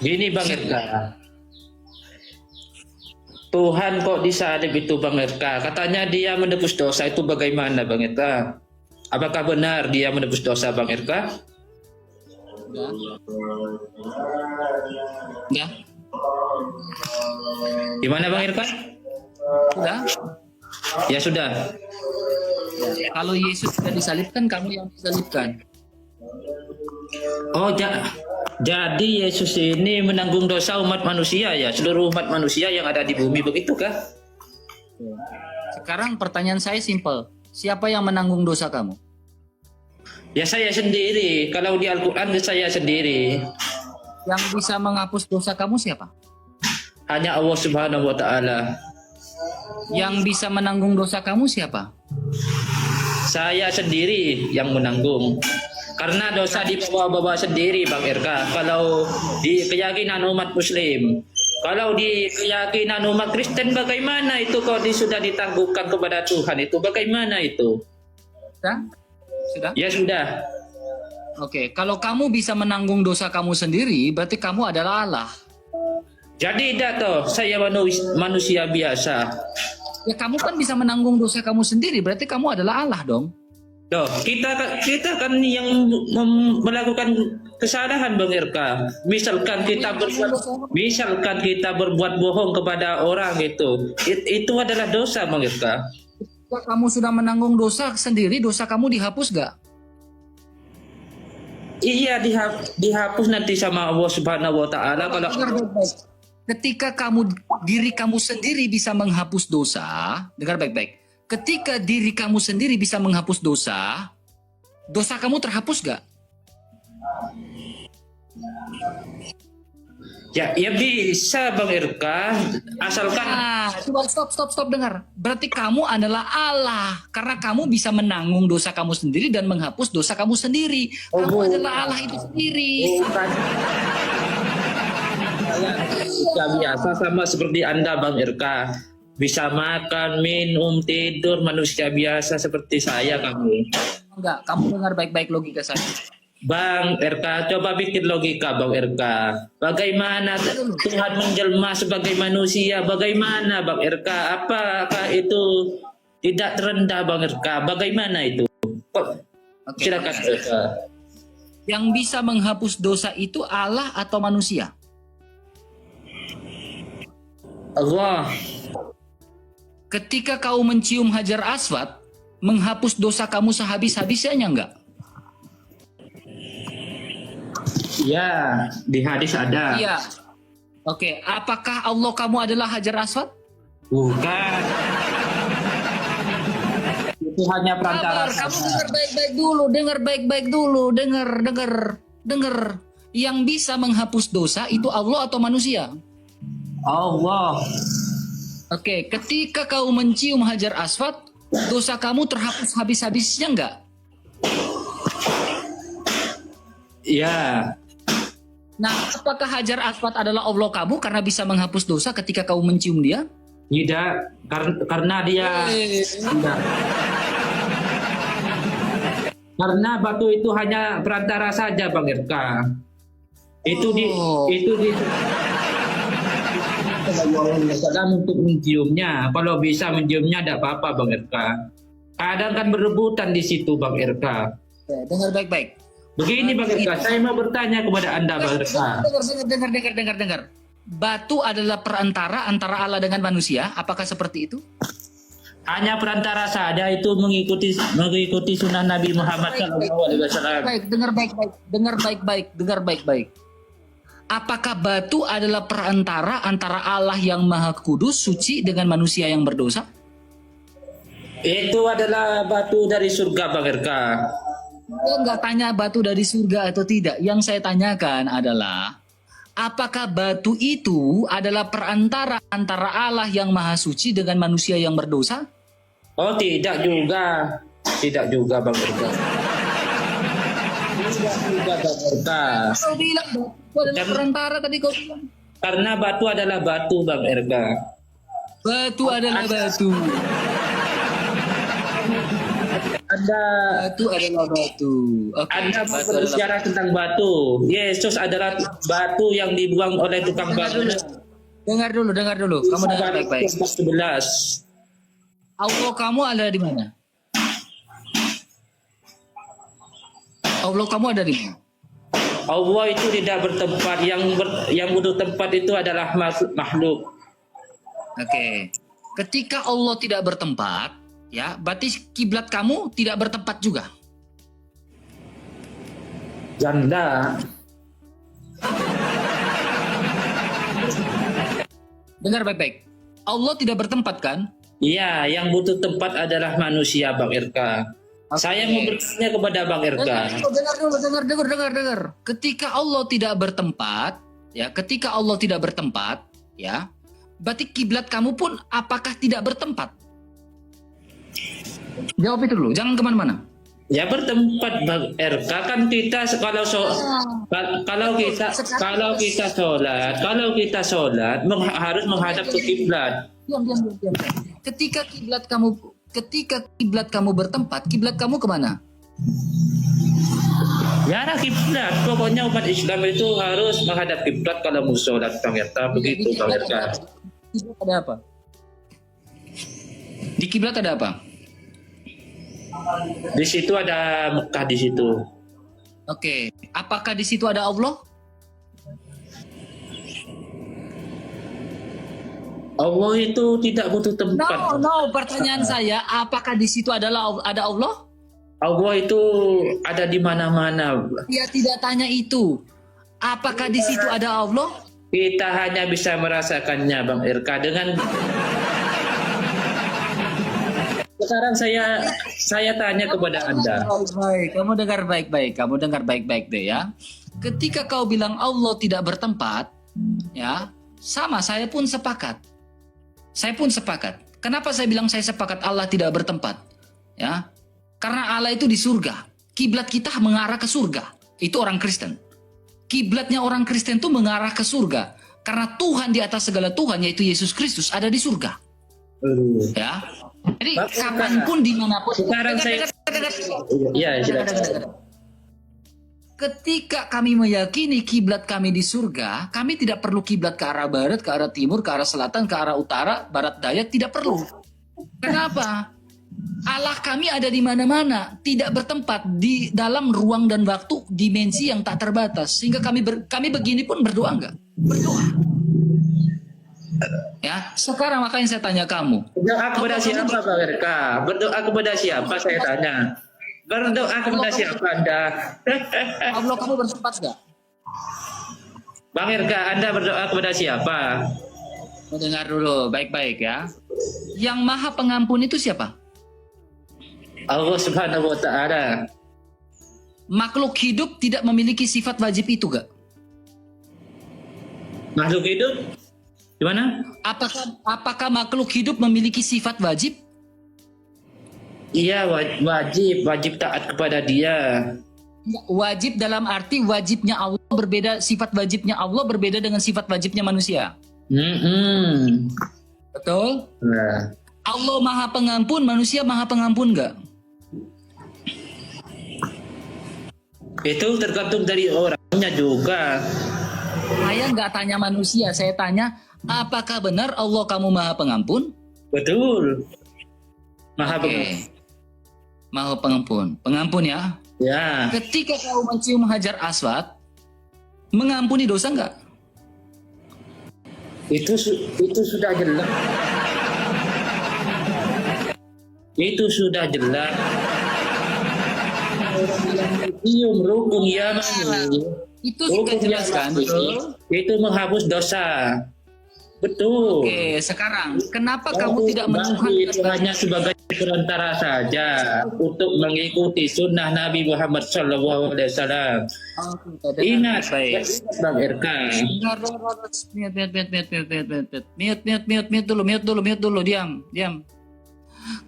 Gini Bang RK, Tuhan kok disalib itu Bang RK? Katanya dia menebus dosa, itu bagaimana Bang RK? Apakah benar dia menebus dosa Bang RK? Ya. Ya. Gimana Bang RK? Sudah. Ya sudah. Kalau Yesus sudah disalibkan, kamu yang disalibkan. Oh, jadi Yesus ini menanggung dosa umat manusia ya, seluruh umat manusia yang ada di bumi, begitukah? Sekarang pertanyaan saya simpel. Siapa yang menanggung dosa kamu? Ya saya sendiri. Kalau di Al-Quran saya sendiri. Yang bisa menghapus dosa kamu siapa? Hanya Allah Subhanahu wa Ta'ala. Yang bisa menanggung dosa kamu siapa? Saya sendiri yang menanggung. Karena dosa dibawa-bawa sendiri Bang RK. Kalau di keyakinan umat Muslim, kalau di keyakinan umat Kristen bagaimana itu kalau sudah ditangguhkan kepada Tuhan itu bagaimana itu? Sudah? Sudah? Ya sudah. Oke, kalau kamu bisa menanggung dosa kamu sendiri, berarti kamu adalah Allah. Jadi tidak toh, saya manusia biasa. Ya kamu kan bisa menanggung dosa kamu sendiri, berarti kamu adalah Allah dong. Loh, kita kan yang melakukan kesalahan Bang RK. Misalkan kita berbuat bohong kepada orang itu adalah dosa Bang RK. Jika kamu sudah menanggung dosa sendiri, dosa kamu dihapus gak? Iya, dihapus nanti sama Allah Subhanahu wa Ta'ala. Kalau ketika diri kamu sendiri bisa menghapus dosa, dengar baik-baik. Ketika diri kamu sendiri bisa menghapus dosa, dosa kamu terhapus gak? ya bisa Bang RK, asalkan Coba stop dengar. Berarti kamu adalah Allah karena kamu bisa menanggung dosa kamu sendiri dan menghapus dosa kamu sendiri. Kamu adalah Allah itu sendiri. Ya biasa sama seperti Anda Bang RK. Bisa makan, minum, tidur, manusia biasa seperti saya kamu. Enggak, kamu dengar baik-baik logika saya. Bang RK, coba bikin logika Bang RK. Bagaimana Tuhan menjelma sebagai manusia? Bagaimana Bang RK? Apakah itu tidak terendah Bang RK? Bagaimana itu? Silakan RK. Yang bisa menghapus dosa itu Allah atau manusia? Allah. Ketika kau mencium Hajar Aswad, menghapus dosa kamu sehabis-habisnya enggak? Ya, di hadis ada. Iya. Oke, apakah Allah kamu adalah Hajar Aswad? Bukan. Itu hanya perantara. Kamu dengar baik-baik dulu, dengar. Yang bisa menghapus dosa itu Allah atau manusia? Allah. Oke, ketika kau mencium Hajar Aswad, dosa kamu terhapus habis-habisnya enggak? Ya. Nah, apakah Hajar Aswad adalah Allah kamu karena bisa menghapus dosa ketika kau mencium dia? Tidak, karena dia tidak. Karena batu itu hanya perantara saja Bang RK. Itu di untuk menciumnya. Kalau bisa menciumnya tidak apa-apa Bang RK. Kadang kan berebutan di situ Bang RK. Dengar baik-baik. Begini Bang RK, saya mau bertanya kepada Anda Bang RK. Dengar. Batu adalah perantara antara Allah dengan manusia. Apakah seperti itu? Hanya perantara saja, itu mengikuti sunnah Nabi Muhammad SAW. Baik, dengar baik-baik. Apakah batu adalah perantara antara Allah yang Maha Kudus, suci dengan manusia yang berdosa? Itu adalah batu dari surga Bang RK. Saya nggak tanya batu dari surga atau tidak. Yang saya tanyakan adalah, apakah batu itu adalah perantara antara Allah yang Maha Suci dengan manusia yang berdosa? Oh tidak juga. Tidak juga Bang RK. Tidak juga Bang RK. Kau bilang batu adalah perantara tadi kau bilang. Karena batu adalah batu Bang RK. Batu adalah batu. Anda Batu adalah batu. Oke, Anda mau batu adalah berbicara tentang batu. Yesus adalah batu yang dibuang oleh tukang dengar batu. dulu. Dengar dulu. Kamu dengar baik-baik. 11. Allah kamu ada di mana? Allah kamu ada di mana? Allah itu tidak bertempat, yang butuh tempat itu adalah makhluk. Oke. Ketika Allah tidak bertempat, ya, berarti kiblat kamu tidak bertempat juga. Janda. Dengar baik-baik. Allah tidak bertempat kan? Iya, yang butuh tempat adalah manusia, Bang Irka. Oke. Saya mau bertanya kepada Bang Irka. Dengar. Ketika Allah tidak bertempat, ketika Allah tidak bertempat, berarti kiblat kamu pun apakah tidak bertempat? Jawab itu dulu, jangan kemana-mana. Ya bertempat, Bang Irka, kan kita kalau kita sholat harus menghadap ke kiblat. Diam. Ketika kiblat kamu bertempat, kiblat kamu kemana? Ya arah kiblat. Pokoknya umat Islam itu harus menghadap kiblat kalau mau sholat, Bang Irka. Begitu, Bang Irka. Di kiblat ada apa? Di kiblat ada apa? Di situ ada Mekah di situ. Oke. Apakah di situ ada Allah? Allah itu tidak butuh tempat. No. Pertanyaan saya, apakah di situ ada Allah? Allah itu ada di mana-mana. Dia tidak tanya itu. Apakah di situ ada Allah? Kita hanya bisa merasakannya, Bang Irka, dengan sekarang saya tanya kepada Anda. Baik, kamu dengar baik-baik deh ya. Ketika kau bilang Allah tidak bertempat, ya, sama saya pun sepakat. Kenapa saya bilang saya sepakat Allah tidak bertempat? Ya. Karena Allah itu di surga. Kiblat kita mengarah ke surga. Itu orang Kristen. Kiblatnya orang Kristen itu mengarah ke surga. Karena Tuhan di atas segala Tuhan, yaitu Yesus Kristus, ada di surga. Ya. Jadi kapanpun dimanapun. Sekarang silakan. Ketika kami meyakini kiblat kami di surga, kami tidak perlu kiblat ke arah barat, ke arah timur, ke arah selatan, ke arah utara, barat daya, tidak perlu. Kenapa? Allah kami ada di mana-mana, tidak bertempat di dalam ruang dan waktu, dimensi yang tak terbatas. Sehingga kami begini pun berdoa enggak? Berdoa. Ya, sekarang makanya saya tanya kamu. Berdoa kepada siapa, Bang Irka? Berdoa kepada siapa, saya tanya. Berdoa kepada siapa Anda? Allah kamu bertempat enggak? Bang Irka, Anda berdoa kepada siapa? Mendengar dulu, baik-baik ya. Yang Maha Pengampun itu siapa? Allah Subhanahu wa Ta'ala. Makhluk hidup tidak memiliki sifat wajib itu gak? Makhluk hidup? Gimana? Apakah makhluk hidup memiliki sifat wajib? Iya, wajib taat kepada Dia. Wajib dalam arti wajibnya Allah berbeda, sifat wajibnya Allah berbeda dengan sifat wajibnya manusia. Betul? Nah. Allah Maha Pengampun, manusia Maha Pengampun enggak? Itu tergantung dari orangnya juga. Saya nggak tanya manusia, saya tanya apakah benar Allah kamu Maha Pengampun? Betul. Maha Oke. Pengampun. Maha Pengampun, pengampun ya. Ya. Ketika kau mencium Hajar Aswad, mengampuni dosa enggak? Itu sudah jelas. Itu sudah jelas. Cium rukun yamani. Itu sudah jelas kan? Itu menghapus dosa. Betul. Oke, sekarang kenapa kamu tidak menuhankan itu hanya sebagai perantara saja untuk mengikuti sunnah Nabi Muhammad SAW. Ingat, Bang Irka. Mute dulu, diam.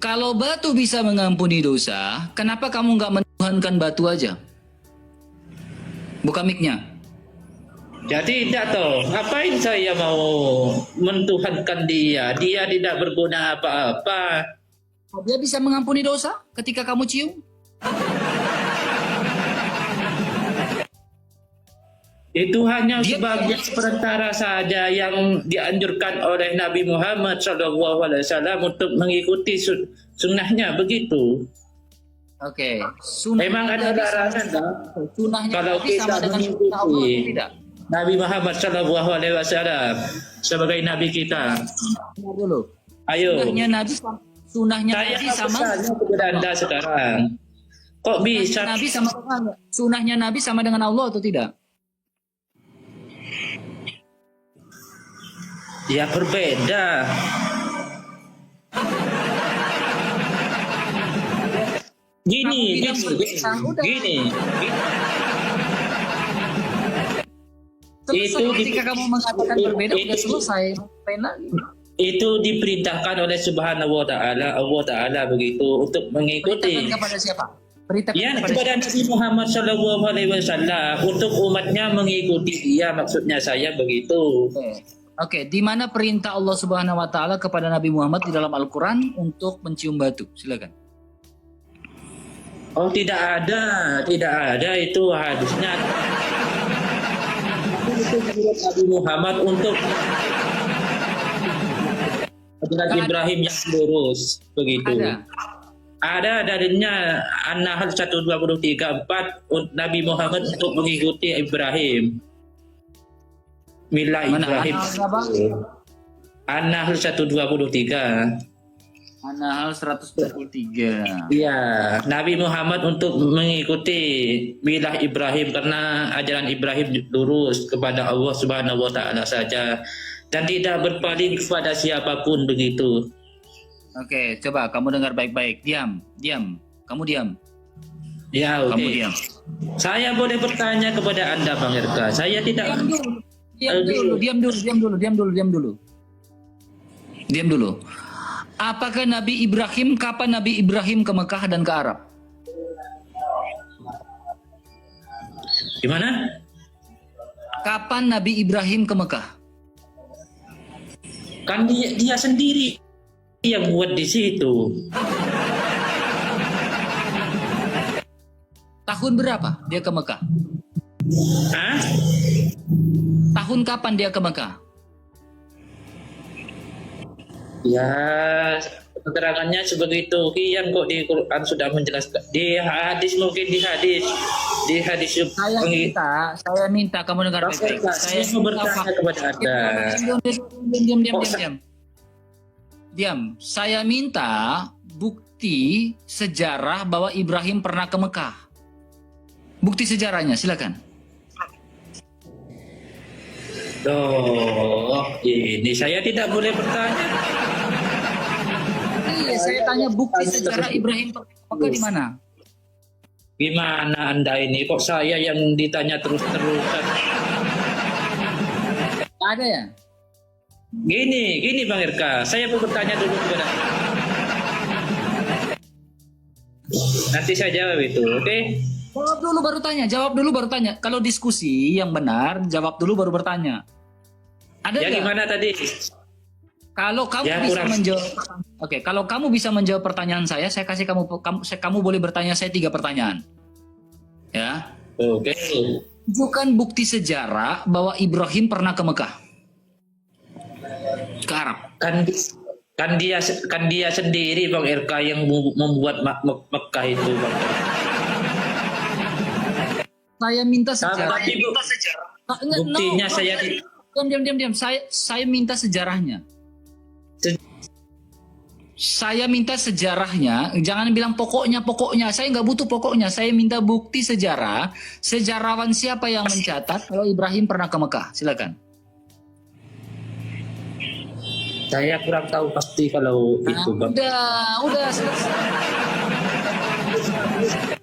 Kalau batu bisa mengampuni dosa, kenapa kamu nggak menuhankan batu aja? Buka mic-nya. Jadi tidak toh, ngapain saya mau mentuhankan dia? Dia tidak berguna apa-apa. Dia bisa mengampuni dosa ketika kamu cium? Itu hanya Dia sebagai perantara saja yang dianjurkan oleh Nabi Muhammad SAW untuk mengikuti sunnahnya begitu. Oke, sunnah Memang ada Nabi larangan sunnahnya kalau Nabi sama kita dengan sunnah Allah atau mengikuti tidak? Nabi Muhammad SAW sebagai Nabi kita. Nah, dulu. Ayo, Sunnahnya saya Nabi sama bertanya kepada Anda sekarang. Kok bisa? Nabi sama sunnahnya Nabi sama dengan Allah atau tidak? Ya berbeda. Gini. Itu ketika kamu mengatakan berbeda udah itu- selesai. Ngapain lagi? Itu diperintahkan oleh Subhanahu wa Ta'ala, Allah Ta'ala begitu untuk mengikuti. Beritakan kepada siapa? Beritakan Ya, kepada kepada Nabi Muhammad SAW untuk umatnya mengikuti dia, maksudnya saya begitu. Oke, di mana perintah Allah Subhanahu wa taala kepada Nabi Muhammad di dalam Al-Qur'an untuk mencium batu? Silakan. Oh, tidak ada itu hadisnya. Itu menurut Nabi Muhammad untuk Hadrat Ibrahim yang lurus begitu. Ada dalilnya An-Nahl 123:4 Nabi Muhammad untuk mengikuti Ibrahim. Milah Ibrahim. An-Nahl 123. An-Nahl 123. Iya, Nabi Muhammad untuk mengikuti milah Ibrahim karena ajaran Ibrahim lurus kepada Allah Subhanahu wa Ta'ala saja dan tidak berpaling kepada siapapun begitu. Oke, coba kamu dengar baik-baik. Diam. Kamu diam. Ya, oke. Kamu diam. Saya boleh bertanya kepada Anda, Bang Irka. Saya tidak Diam dulu. Apakah Nabi Ibrahim, kapan Nabi Ibrahim ke Mekah dan ke Arab? Gimana? Kapan Nabi Ibrahim ke Mekah? Kan dia sendiri yang buat di situ. Tahun berapa dia ke Mekah? Hah? Tahun kapan dia ke Mekah? Ya, keterangannya sebegitu. Kian kok di Quran sudah menjelaskan. Di hadis mungkin di hadis Saya minta kamu dengar baik-baik. Saya mau bertanya kepada Anda. Diam. Saya minta bukti sejarah bahwa Ibrahim pernah ke Mekah. Bukti sejarahnya, silakan. Oh, ini saya tidak boleh bertanya. Iya, saya tanya bukti sejarah Ibrahim ke Mekah di mana? Gimana Anda ini? Kok saya yang ditanya terus-terusan? Ada ya? Gini Bang Irka, saya mau bertanya dulu kepada. Nanti saya jawab itu, oke? Jawab dulu baru tanya. Kalau diskusi yang benar, jawab dulu baru bertanya. Ada Ya nggak? gimana tadi? Kalau kamu Ya, bisa kurang. menjawab, oke. Kalau kamu bisa menjawab pertanyaan saya kasih kamu boleh bertanya saya 3 pertanyaan. Ya. Oke. Bukan bukti sejarah bahwa Ibrahim pernah ke Mekah, ke Arab. Kan dia sendiri Bang Irka yang membuat Mekah itu, Bang. Saya minta sejarah. Tapi buktinya saya Diam. Saya minta sejarahnya. Saya minta sejarahnya. Jangan bilang pokoknya. Saya nggak butuh pokoknya. Saya minta bukti sejarah. Sejarawan siapa yang mencatat kalau Ibrahim pernah ke Mekah? Silakan. Saya kurang tahu pasti kalau itu, Bang. Udah selesai.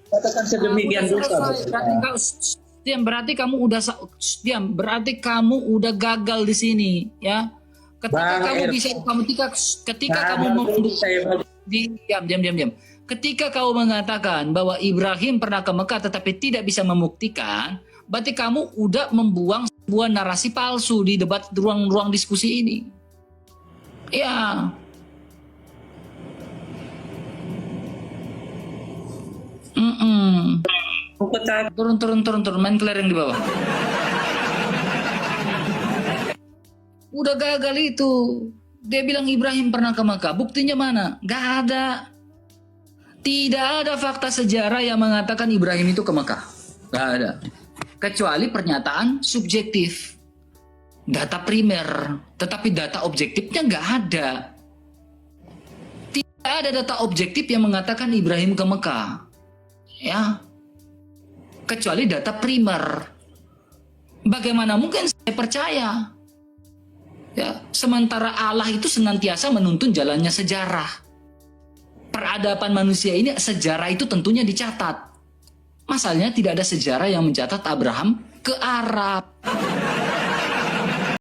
Katakan sedemikian rupa. Berarti kamu udah gagal di sini, ya. Diam. Ketika kamu mengatakan bahwa Ibrahim pernah ke Mekah tetapi tidak bisa membuktikan, berarti kamu udah membuang sebuah narasi palsu di debat ruang diskusi ini. Ya. Mm-mm. Aku tak- Turun, main kelereng di bawah. Udah gagal itu. Dia bilang Ibrahim pernah ke Mekah. Buktinya mana? Gak ada. Tidak ada fakta sejarah yang mengatakan Ibrahim itu ke Mekah. Gak ada. Kecuali pernyataan subjektif. Data primer. Tetapi data objektifnya gak ada. Tidak ada data objektif yang mengatakan Ibrahim ke Mekah. Ya. Kecuali data primer. Bagaimana mungkin saya percaya? Ya, sementara Allah itu senantiasa menuntun jalannya sejarah. Peradaban manusia ini, sejarah itu tentunya dicatat. Masalahnya tidak ada sejarah yang mencatat Abraham ke Arab.